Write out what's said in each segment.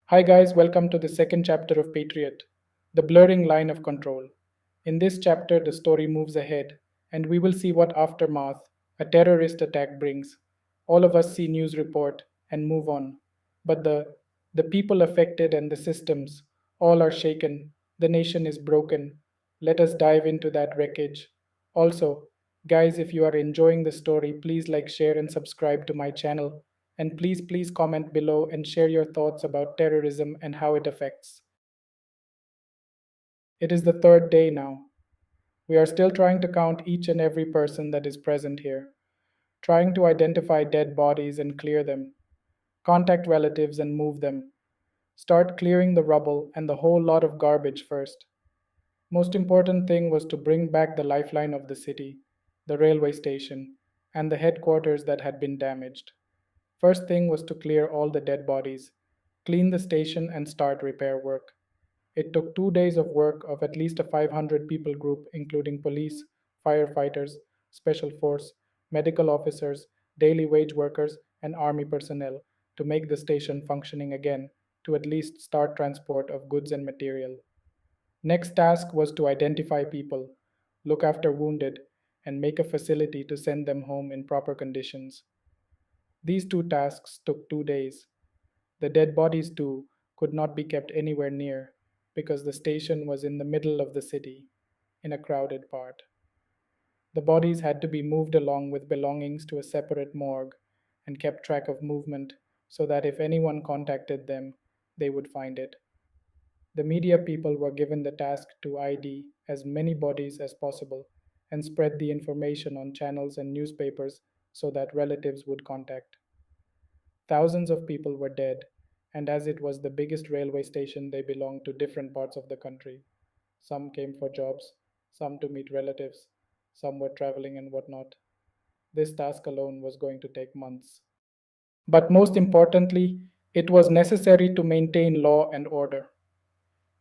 Hi, guys, welcome to the second chapter of Patriot, the blurring line of control. In this chapter, the story moves ahead, and we will see what aftermath a terrorist attack brings. All of us see news report and move on, but the people affected and the systems all are shaken. The nation is broken. Let us dive into that wreckage. Also, guys, if you are enjoying the story, please like, share, and subscribe to my channel. And please comment below and share your thoughts about terrorism and how it affects. It is the third day now. We are still trying to count each and every person that is present here, trying to identify dead bodies and clear them, contact relatives and move them, start clearing the rubble and the whole lot of garbage first. Most important thing was to bring back the lifeline of the city, the railway station, and the headquarters that had been damaged. First thing was to clear all the dead bodies, clean the station, and start repair work. It took 2 days of work of at least a 500 people group, including police, firefighters, special force, medical officers, daily wage workers, and army personnel, to make the station functioning again, to at least start transport of goods and material. Next task was to identify people, look after wounded, and make a facility to send them home in proper conditions. These two tasks took 2 days. The dead bodies, too, could not be kept anywhere near because the station was in the middle of the city, in a crowded part. The bodies had to be moved along with belongings to a separate morgue and kept track of movement so that if anyone contacted them, they would find it. The media people were given the task to ID as many bodies as possible and spread the information on channels and newspapers so that relatives would contact. Thousands of people were dead, and as it was the biggest railway station, they belonged to different parts of the country. Some came for jobs, some to meet relatives, some were traveling and whatnot. This task alone was going to take months. But most importantly, it was necessary to maintain law and order.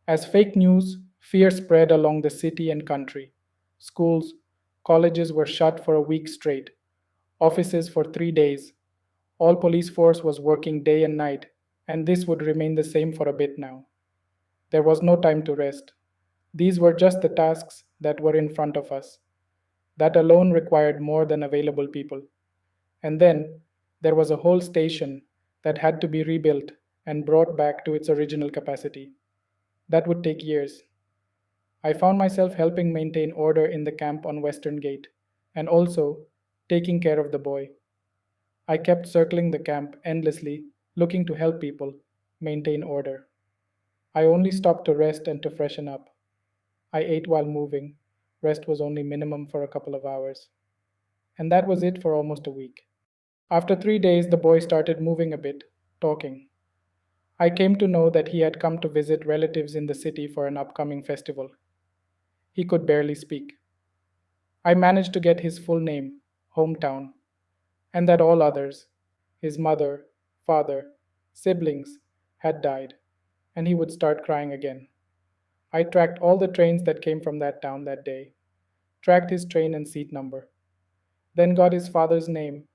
As fake news, fear spread along the city and country. Schools, colleges were shut for a week straight, offices for 3 days. All police force was working day and night, and this would remain the same for a bit now. There was no time to rest. These were just the tasks that were in front of us. That alone required more than available people. And then there was a whole station that had to be rebuilt and brought back to its original capacity. That would take years. I found myself helping maintain order in the camp on Western Gate and also taking care of the boy. I kept circling the camp endlessly, looking to help people maintain order. I only stopped to rest and to freshen up. I ate while moving. Rest was only minimum for a couple of hours. And that was it for almost a week. After 3 days, the boy started moving a bit, talking. I came to know that he had come to visit relatives in the city for an upcoming festival. He could barely speak. I managed to get his full name, hometown, and that all others, his mother, father, siblings, had died, and he would start crying again. I tracked all the trains that came from that town that day, tracked his train and seat number, then got his father's name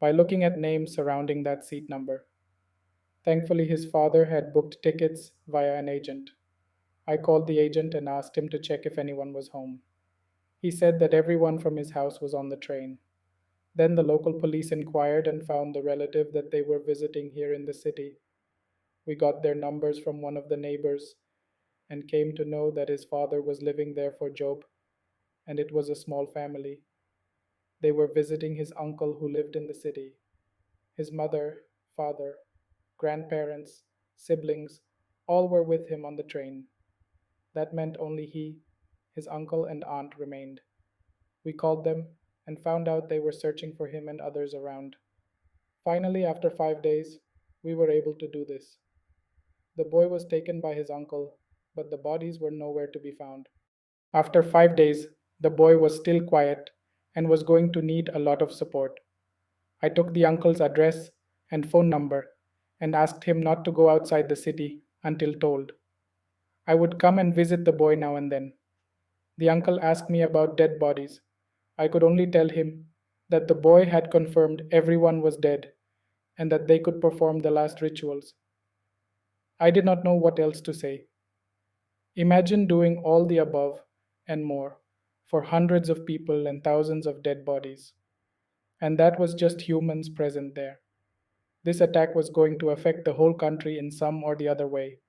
by looking at names surrounding that seat number. Thankfully, his father had booked tickets via an agent. I called the agent and asked him to check if anyone was home. He said that everyone from his house was on the train. Then the local police inquired and found the relative that they were visiting here in the city. We got their numbers from one of the neighbors and came to know that his father was living there for job, and it was a small family. They were visiting his uncle who lived in the city. His mother, father, grandparents, siblings, all were with him on the train. That meant only he, his uncle, and aunt remained. We called them and found out they were searching for him and others around. Finally, after 5 days, we were able to do this. The boy was taken by his uncle, but the bodies were nowhere to be found. After 5 days, the boy was still quiet and was going to need a lot of support. I took the uncle's address and phone number and asked him not to go outside the city until told. I would come and visit the boy now and then. The uncle asked me about dead bodies. I could only tell him that the boy had confirmed everyone was dead and that they could perform the last rituals. I did not know what else to say. Imagine doing all the above and more for hundreds of people and thousands of dead bodies. And that was just humans present there. This attack was going to affect the whole country in some or the other way.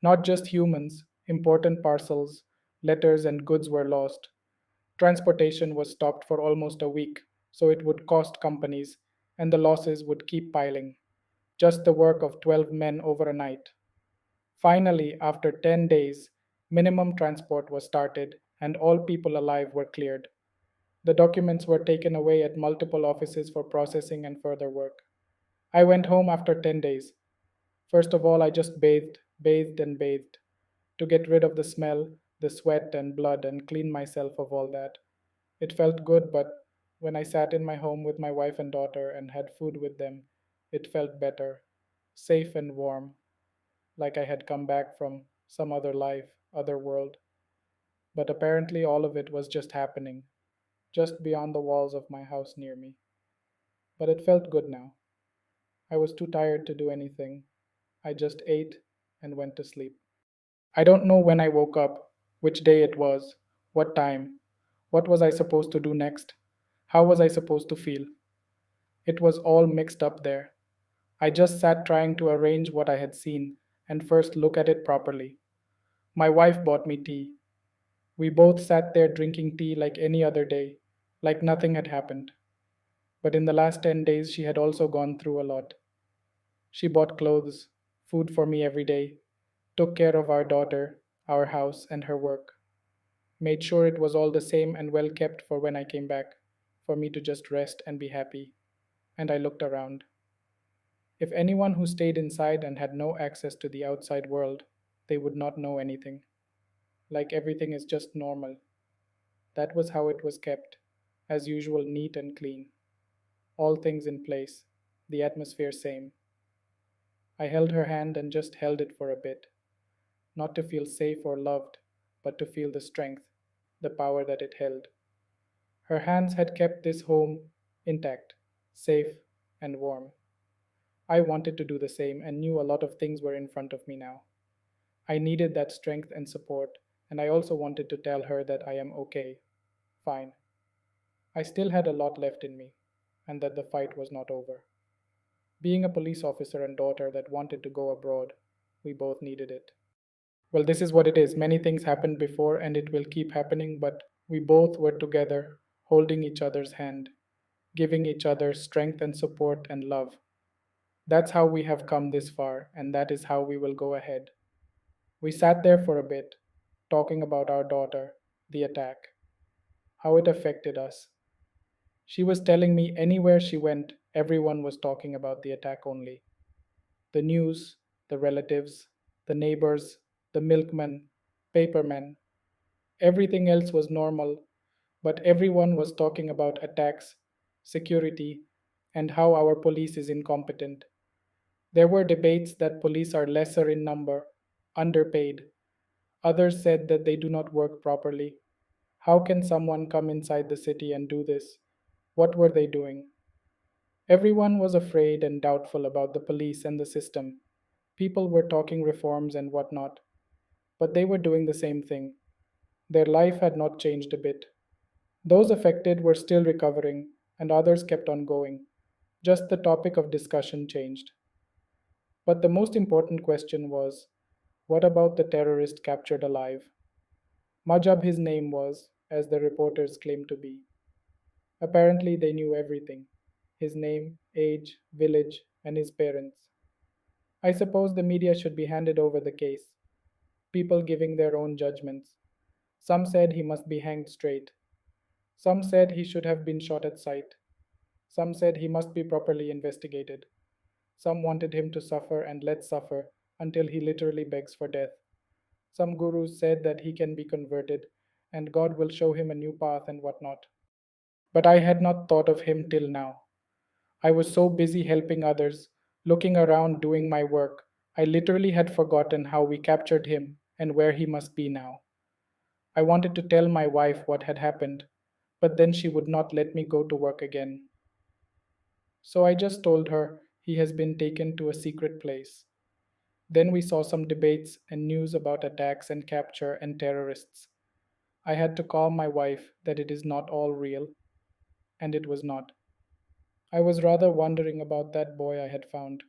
Not just humans, important parcels, letters, and goods were lost. Transportation was stopped for almost a week, so it would cost companies, and the losses would keep piling. Just the work of 12 men over a night. Finally, after 10 days, minimum transport was started and all people alive were cleared. The documents were taken away at multiple offices for processing and further work. I went home after 10 days. First of all, I just bathed, and bathed to get rid of the smell, the sweat and blood, and clean myself of all that. It felt good, but when I sat in my home with my wife and daughter and had food with them, it felt better, safe and warm, like I had come back from some other life, other world. But apparently, all of it was just happening, just beyond the walls of my house near me. But it felt good now. I was too tired to do anything. I just ate and went to sleep. I don't know when I woke up, which day it was, what time, what was I supposed to do next, how was I supposed to feel. It was all mixed up there. I just sat trying to arrange what I had seen and first look at it properly. My wife bought me tea. We both sat there drinking tea like any other day, like nothing had happened. But in the last 10 days, she had also gone through a lot. She bought clothes, food for me every day, took care of our daughter, our house, and her work, made sure it was all the same and well kept for when I came back, for me to just rest and be happy. And I looked around. If anyone who stayed inside and had no access to the outside world, they would not know anything. Like everything is just normal. That was how it was kept, as usual, neat and clean. All things in place, the atmosphere same. I held her hand and just held it for a bit, not to feel safe or loved, but to feel the strength, the power that it held. Her hands had kept this home intact, safe, and warm. I wanted to do the same and knew a lot of things were in front of me now. I needed that strength and support, and I also wanted to tell her that I am okay, fine. I still had a lot left in me, and that the fight was not over. Being a police officer and daughter that wanted to go abroad, we both needed it. Well, this is what it is. Many things happened before, and it will keep happening, but we both were together, holding each other's hand, giving each other strength and support and love. That's how we have come this far, and that is how we will go ahead. We sat there for a bit, talking about our daughter, the attack, how it affected us. She was telling me anywhere she went, everyone was talking about the attack only. The news, the relatives, the neighbors, the milkmen, papermen. Everything else was normal, but everyone was talking about attacks, security, and how our police is incompetent. There were debates that police are lesser in number, underpaid. Others said that they do not work properly. How can someone come inside the city and do this? What were they doing? Everyone was afraid and doubtful about the police and the system. People were talking reforms and whatnot, but they were doing the same thing. Their life had not changed a bit. Those affected were still recovering, and others kept on going. Just the topic of discussion changed. But the most important question was, what about the terrorist captured alive? Majab his name was, as the reporters claimed to be. Apparently, they knew everything: his name, age, village, and his parents. I suppose the media should be handed over the case, people giving their own judgments. Some said he must be hanged straight. Some said he should have been shot at sight. Some said he must be properly investigated. Some wanted him to suffer and let suffer until he literally begs for death. Some gurus said that he can be converted and God will show him a new path and whatnot. But I had not thought of him till now. I was so busy helping others, looking around doing my work, I literally had forgotten how we captured him and where he must be now. I wanted to tell my wife what had happened, but then she would not let me go to work again. So I just told her he has been taken to a secret place. Then we saw some debates and news about attacks and capture and terrorists. I had to calm my wife that it is not all real, and it was not. I was rather wondering about that boy I had found.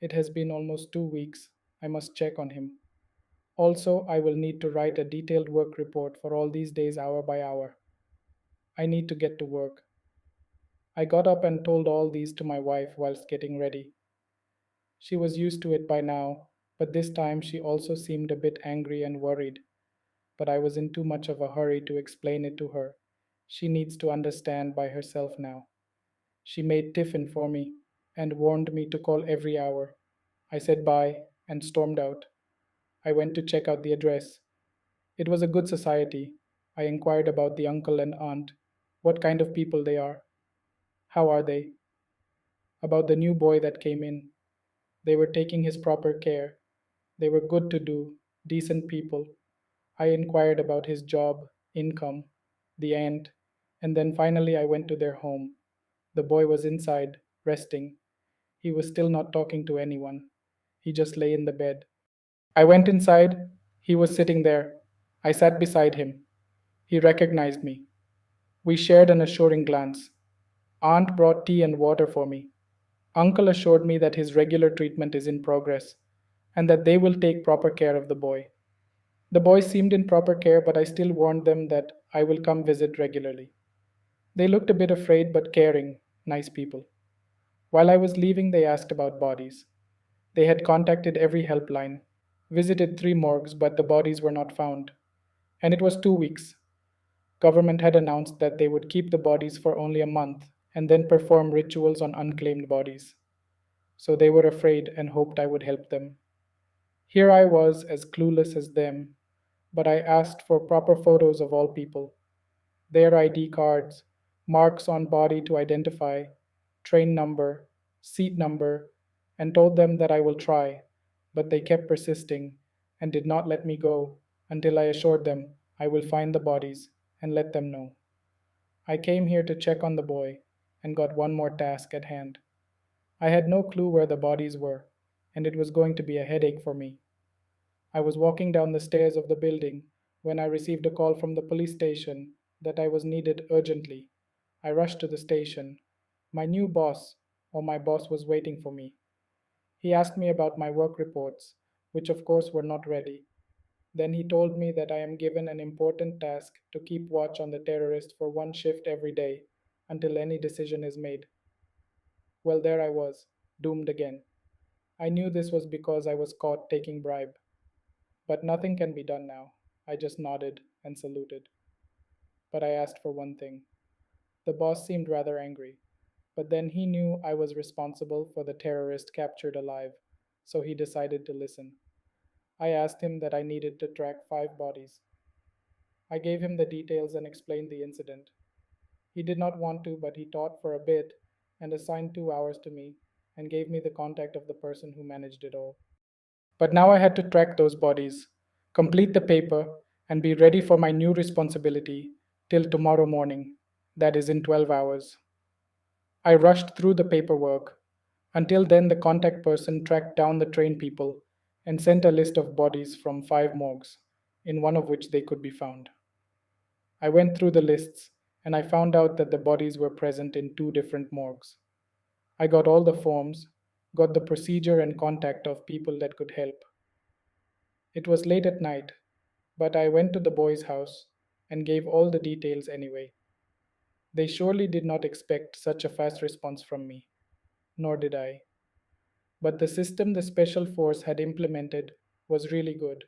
It has been almost 2 weeks. I must check on him. Also, I will need to write a detailed work report for all these days, hour by hour. I need to get to work. I got up and told all these to my wife whilst getting ready. She was used to it by now, but this time she also seemed a bit angry and worried. But I was in too much of a hurry to explain it to her. She needs to understand by herself now. She made tiffin for me and warned me to call every hour. I said bye and stormed out. I went to check out the address. It was a good society. I inquired about the uncle and aunt, what kind of people they are, how are they, about the new boy that came in. They were taking his proper care. They were good to do, decent people. I inquired about his job, income, the aunt, and then finally I went to their home. The boy was inside, resting. He was still not talking to anyone. He just lay in the bed. I went inside. He was sitting there. I sat beside him. He recognized me. We shared an assuring glance. Aunt brought tea and water for me. Uncle assured me that his regular treatment is in progress and that they will take proper care of the boy. The boy seemed in proper care, but I still warned them that I will come visit regularly. They looked a bit afraid but caring, nice people. While I was leaving, they asked about bodies. They had contacted every helpline, visited 3 morgues, but the bodies were not found. And it was 2 weeks. Government had announced that they would keep the bodies for only a month and then perform rituals on unclaimed bodies. So they were afraid and hoped I would help them. Here I was, as clueless as them, but I asked for proper photos of all people, their ID cards, marks on body to identify, train number, seat number, and told them that I will try, but they kept persisting and did not let me go until I assured them I will find the bodies and let them know. I came here to check on the boy and got one more task at hand. I had no clue where the bodies were, and it was going to be a headache for me. I was walking down the stairs of the building when I received a call from the police station that I was needed urgently. I rushed to the station. My new boss, or my boss, was waiting for me. He asked me about my work reports, which of course were not ready. Then he told me that I am given an important task to keep watch on the terrorist for one shift every day until any decision is made. Well, there I was, doomed again. I knew this was because I was caught taking bribe. But nothing can be done now. I just nodded and saluted. But I asked for one thing. The boss seemed rather angry, but then he knew I was responsible for the terrorist captured alive, so he decided to listen. I asked him that I needed to track 5 bodies. I gave him the details and explained the incident. He did not want to, but he taught for a bit and assigned 2 hours to me and gave me the contact of the person who managed it all. But now I had to track those bodies, complete the paper, and be ready for my new responsibility till tomorrow morning, that is, in 12 hours. I rushed through the paperwork. Until then, the contact person tracked down the train people and sent a list of bodies from 5 morgues, in one of which they could be found. I went through the lists and I found out that the bodies were present in 2 different morgues. I got all the forms, got the procedure and contact of people that could help. It was late at night, but I went to the boys' house and gave all the details anyway. They surely did not expect such a fast response from me, nor did I. But the system the special force had implemented was really good.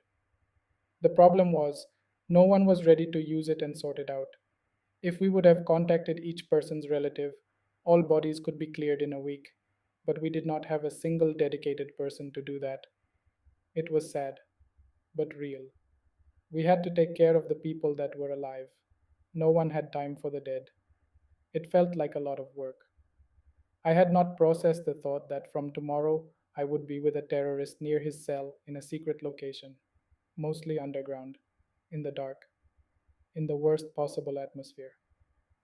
The problem was, no one was ready to use it and sort it out. If we would have contacted each person's relative, all bodies could be cleared in a week, but we did not have a single dedicated person to do that. It was sad, but real. We had to take care of the people that were alive. No one had time for the dead. It felt like a lot of work. I had not processed the thought that from tomorrow I would be with a terrorist near his cell in a secret location, mostly underground, in the dark, in the worst possible atmosphere.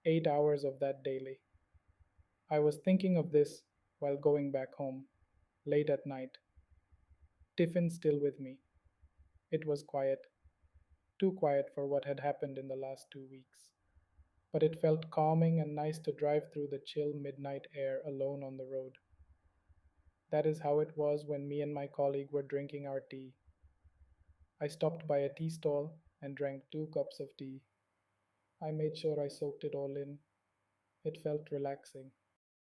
8 hours of that daily. I was thinking of this while going back home, late at night. Tiffin still with me. It was quiet, too quiet for what had happened in the last 2 weeks. But it felt calming and nice to drive through the chill midnight air alone on the road. That is how it was when me and my colleague were drinking our tea. I stopped by a tea stall and drank 2 cups of tea. I made sure I soaked it all in. It felt relaxing.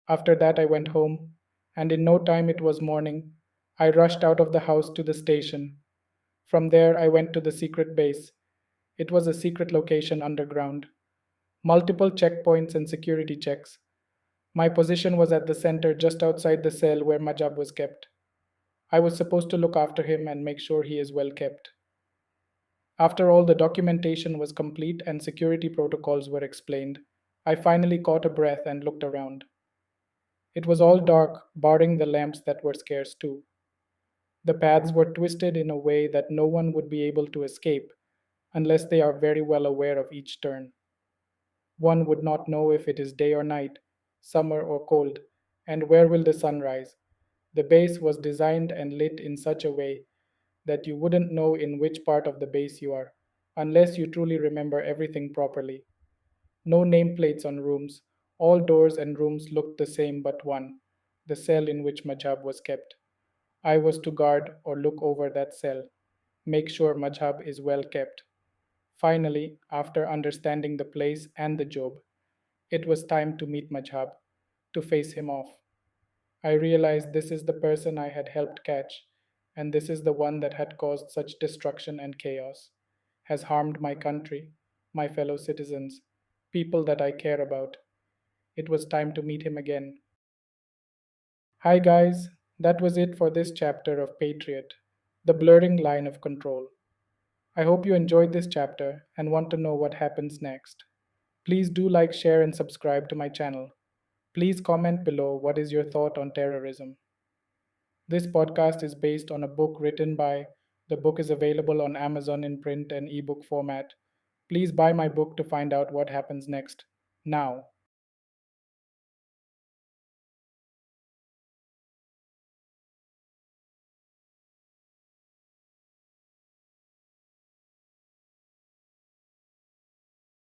After that, I went home, and in no time it was morning. I rushed out of the house to the station. From there, I went to the secret base. It was a secret location underground. Multiple checkpoints and security checks. My position was at the center just outside the cell where Majab was kept. I was supposed to look after him and make sure he is well kept. After all the documentation was complete and security protocols were explained, I finally caught a breath and looked around. It was all dark, barring the lamps that were scarce too. The paths were twisted in a way that no one would be able to escape unless they are very well aware of each turn. One would not know if it is day or night, summer or cold, and where will the sun rise. The base was designed and lit in such a way that you wouldn't know in which part of the base you are, unless you truly remember everything properly. No nameplates on rooms. All doors and rooms looked the same but one, the cell in which Majhab was kept. I was to guard or look over that cell, make sure Majhab is well kept. Finally, after understanding the place and the job, it was time to meet Majhab, to face him off. I realized this is the person I had helped catch, and this is the one that had caused such destruction and chaos, has harmed my country, my fellow citizens, people that I care about. It was time to meet him again. Hi, guys. That was it for this chapter of Patriot, the blurring line of control. I hope you enjoyed this chapter and want to know what happens next. Please do like, share, and subscribe to my channel. Please comment below what is your thought on terrorism. This podcast is based on a book written by. The book is available on Amazon in print and ebook format. Please buy my book to find out what happens next. Now.